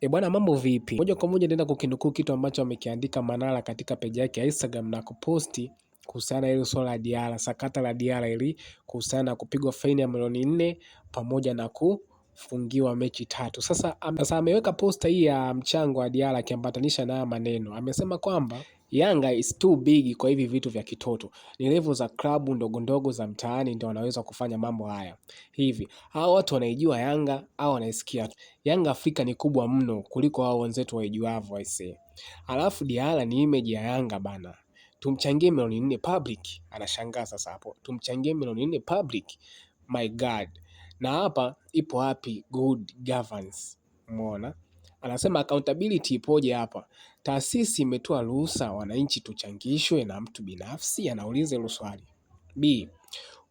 Bwana, mambo vipi? Moja kwa moja nenda kukinukuu kitu ambacho amekiandika Manara katika peji yake ya Instagram na kuposti kuhusiana na hilo swala la Diarra, sakata la Diarra ili kuhusiana na kupigwa faini ya milioni 4 pamoja na kufungiwa mechi 3. Sasa ameweka posta hii ya mchango wa Diarra akiambatanisha na maneno. Amesema kwamba Yanga is too big kwa hivi vitu vya kitoto. Ni level za klabu ndogo ndogo za mtaani ndio wanaweza kufanya mambo haya. Hivi, hao watu wanaijua Yanga au wanaisikia? Yanga Afrika ni kubwa mno kuliko hao wenzetu waijuavyo aisee. Alafu Diarra ni image ya Yanga bana. Tumchangie milioni 4 public. Anashangaa sasa hapo. Tumchangie milioni 4 public. My God. Na hapa ipo hapi good governance. Umeona? Anasema accountability ipoje hapa. Taasisi imetoa ruhusa wananchi tuchangishwe na mtu binafsi? Anauliza hilo swali. B.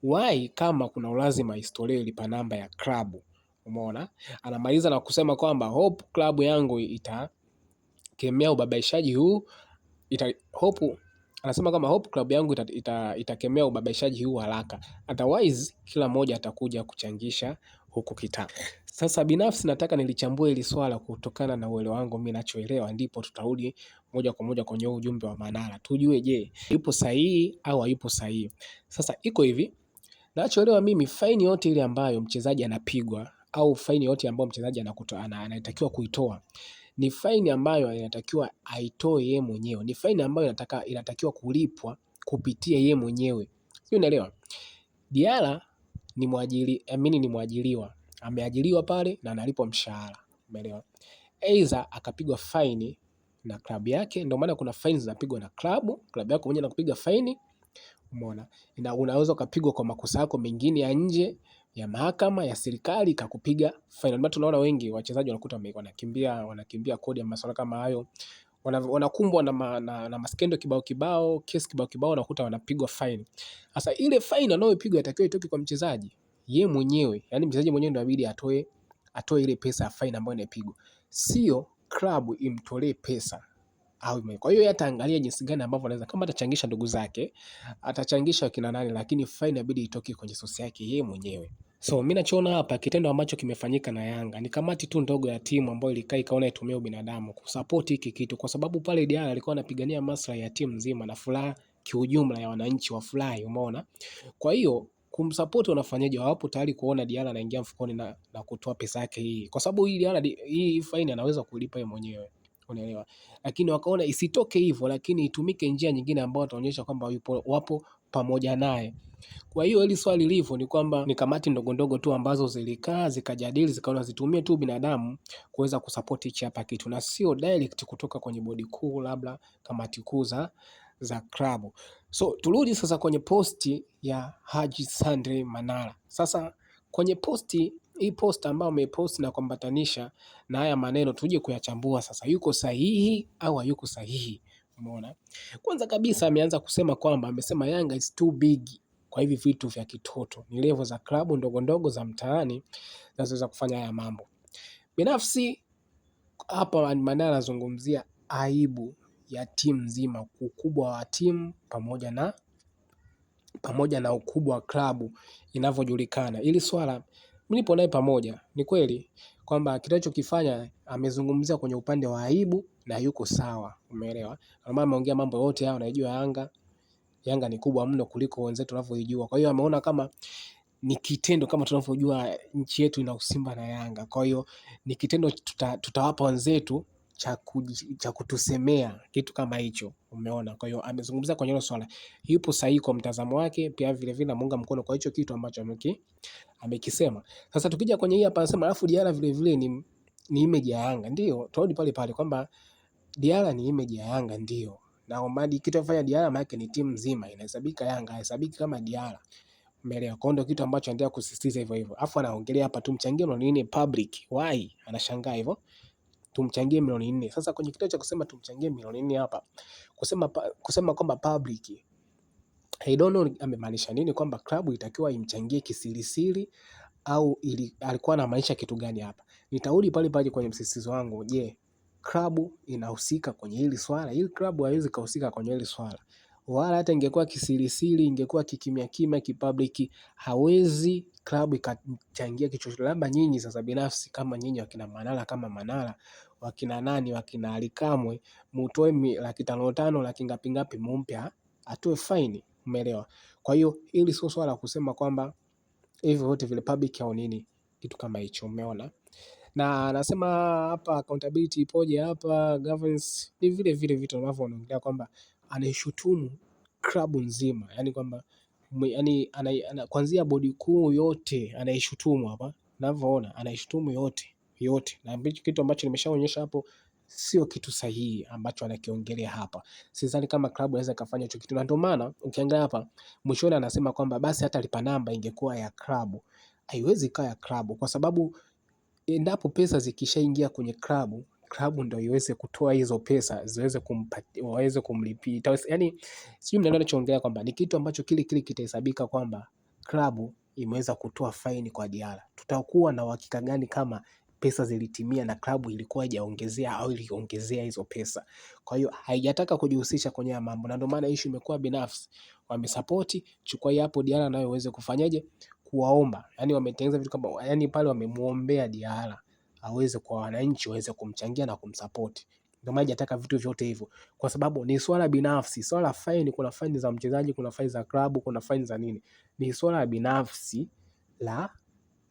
Why kama kuna ulazima historia ilipa namba ya klabu? Umeona? Anamaliza na kusema kwamba hope klabu yangu itakemea ubabaishaji huu anasema kama hope klabu yangu itakemea ubabaishaji huu haraka, otherwise kila mmoja atakuja kuchangisha huku kitaa. Sasa binafsi nataka nilichambue hili swala kutokana na uelewa wangu mimi ninachoelewa, ndipo tutarudi moja kwa moja kwenye ujumbe wa Manara tujue, je, yupo sahihi au hayupo sahihi. Sasa iko hivi, nachoelewa mimi, faini yote ile ambayo mchezaji anapigwa au faini yote ambayo mchezaji anatakiwa kuitoa ni faini ambayo inatakiwa aitoe yeye mwenyewe, ni faini ambayo inatakiwa kulipwa kupitia yeye mwenyewe. Sio, unaelewa? Diarra ni mwajiriwa, ameajiriwa pale na analipwa mshahara, umeelewa? Aidha akapigwa faini na klabu yake, ndio maana kuna faini zinapigwa na klabu yako mwenyewe na kupiga faini. Umeona? Unaweza ukapigwa kwa makosa yako mengine ya nje ya mahakama ya serikali ikakupiga faini. Ndio tunaona wengi wachezaji wanakuta wanakimbia kodi ya masuala kama hayo. Wanakumbwa na maskendo kibao, kesi kibao wanakuta wanapigwa faini. Sasa ile faini anayopigwa inatakiwa itoke kwa mchezaji yeye mwenyewe. Yaani mchezaji mwenyewe ndio inabidi atoe ile pesa ya faini ambayo inapigwa. Sio klabu imtolee pesa. Kwa hiyo ataangalia jinsi gani ambavyo anaweza, kama atachangisha ndugu zake, atachangisha kina nani, lakini faini inabidi itoke kwenye sosi yake yeye mwenyewe. So mimi nachoona hapa, kitendo ambacho kimefanyika na Yanga ni kamati tu ndogo ya timu ambayo ilikaa ikaona itumie ubinadamu kusupport hiki kitu, kwa sababu pale Diarra alikuwa anapigania maslahi ya timu nzima na furaha kiujumla ya wananchi wa furahi, umeona? Kwa hiyo kumsupport wanafanyaje? Hawapo tayari kuona Diarra anaingia mfukoni na kutoa pesa yake hii, kwa sababu hii faini anaweza kulipa yeye mwenyewe, unaelewa? Lakini wakaona isitoke hivyo, lakini itumike njia nyingine ambayo ataonyesha kwamba wapo pamoja naye. Kwa hiyo hili swali lilivyo ni kwamba ni kamati ndogo ndogo tu ambazo zilikaa zikajadili zikaona zitumie tu binadamu kuweza kusupport hichi hapa kitu, na sio direct kutoka kwenye bodi kuu, labda kamati kuu za klabu. So turudi sasa kwenye posti ya Haji Sandre Manara. Sasa kwenye hii post ambayo amepost na kuambatanisha na haya maneno, tuje kuyachambua sasa, yuko sahihi au hayuko sahihi? Umeona? Kwanza kabisa ameanza kusema kwamba amesema Yanga is too big kwa hivi vitu vya kitoto, ni level za klabu ndogo ndogo za mtaani zinazoweza kufanya haya mambo. Binafsi hapa Manara anazungumzia aibu ya timu nzima, ukubwa wa timu pamoja na ukubwa wa klabu inavyojulikana. Ili swala mlipo naye pamoja, ni kweli kwamba kitachokifanya amezungumzia kwenye upande wa aibu na yuko sawa, umeelewa? Kama ameongea mambo yote hayo, anajua Yanga ni kubwa mno kuliko wenzetu tunavyojua. Kwa hiyo ameona kama ni kitendo, kama tunavyojua nchi yetu ina Simba na Yanga. Kwa hiyo ni kitendo tutawapa wenzetu cha kutusemea kitu kama hicho, umeona? Kwa hiyo amezungumzia kwenye hilo swala, yupo sahihi kwa mtazamo wake, pia vile vile namuunga mkono kwa hicho kitu ambacho amekisema. Sasa tukija kwenye hii hapa anasema alafu Diarra vile vile ni image ya Yanga. Ndio, turudi pale kwamba Diarra ni image ya Yanga, ndio. Na Omadi kitu afanya Diarra maana ni timu nzima inahesabika, Yanga hesabiki kama Diarra. Umeelewa? Kwa ndio kitu ambacho anaendelea kusisitiza hivyo. Alafu anaongelea hapa tumchangie milioni 4 public. Why? Anashangaa hivyo. Tumchangie milioni 4. Sasa kwenye kitendo cha kusema tumchangie milioni 4 hapa, kusema kwamba public, I don't know amemaanisha nini, kwamba klabu itakiwa imchangie kisirisiri au alikuwa anamaanisha kitu gani hapa? Nitarudi pale kwenye msisitizo wangu. Je, klabu inahusika kwenye hili swala? Hili klabu haiwezi kuhusika kwenye hili swala. wala hata ingekuwa kisirisiri, ingekuwa kikimya kimya, kipublic, hawezi klabu ikachangia kitu chochote. Labda nyinyi sasa binafsi kama nyinyi wakina Manara kama Manara, wakina nani, wakina Ally Kamwe, mutoe 500,000 laki ngapi ngapi mumpe atoe faini, umeelewa? Kwa hiyo hili sio swala la kusema kwamba hivyo wote vile public au nini, kitu kama hicho, umeona? Na nasema hapa accountability ipoje hapa, governance ni vile vile vitu ambavyo wanaongelea kwamba anaishutumu klabu nzima, yani kwamba yani kuanzia bodi kuu yote anaishutumu hapa, ninavyoona anaishutumu yote yote, na kitu ambacho nimeshaonyesha hapo sio kitu sahihi ambacho anakiongelea hapa. Sidhani kama klabu inaweza kufanya hicho kitu, na ndio maana ukiangalia hapa mwishoni anasema kwamba basi hata lipa namba ingekuwa ya klabu. Haiwezi kaa ya klabu kwa sababu endapo pesa zikishaingia kwenye klabu, klabu ndio iweze kutoa hizo pesa ziweze waweze kumlipia. Yaani sijui mnaelewa ninachoongea kwamba ni kitu ambacho kile kitahesabika kwamba klabu imeweza kutoa faini kwa Diarra. Tutakuwa na uhakika gani kama pesa zilitimia na klabu ilikuwa haijaongezea au iliongezea hizo pesa? Kwa hiyo haijataka kujihusisha kwenye haya mambo, na ndio maana issue imekuwa binafsi. Wamesupport, chukua hapo Diarra nayo uweze kufanyaje, kuwaomba. Yani wametengeneza vitu kama yani pale wamemuombea Diarra aweze kwa wananchi waweze kumchangia na kumsupport. Ndio maana hajataka vitu vyote hivyo, kwa sababu ni swala binafsi. Swala faini, kuna faini za mchezaji, kuna faini za klabu, kuna faini za nini. Ni swala binafsi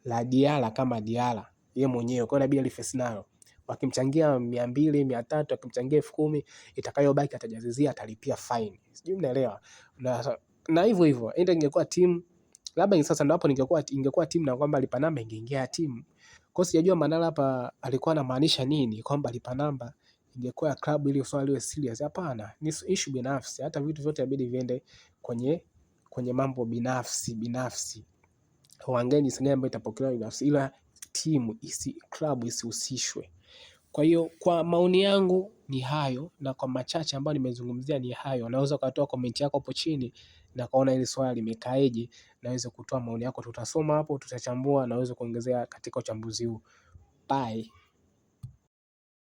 la Diarra kama Diarra yeye mwenyewe, kwa hiyo inabidi aliface nayo. Wakimchangia 200, 300, wakimchangia 10,000, itakayobaki atajazizia, atalipia fine. Sijui mnaelewa. Na hivyo hivyo, enda ingekuwa timu labda sasa ndio hapo ingekuwa timu na kwamba lipa namba ingeingia timu. Kwa hiyo sijajua Manara hapa alikuwa anamaanisha nini kwamba lipa namba ingekuwa ya klabu ili swali liwe serious. Hapana, ni issue binafsi. Hata vitu vyote inabidi viende kwenye mambo binafsi. Waangalie jinsi gani ambayo itapokelewa binafsi, ila timu klabu isihusishwe. Kwa hiyo kwa maoni yangu ni hayo, na kwa machache ambayo nimezungumzia ni hayo. Unaweza ukatoa comment yako hapo chini na kaona hili swali limekaaje, naweza kutoa maoni yako, tutasoma hapo, tutachambua na uweze kuongezea katika uchambuzi huu. Bye.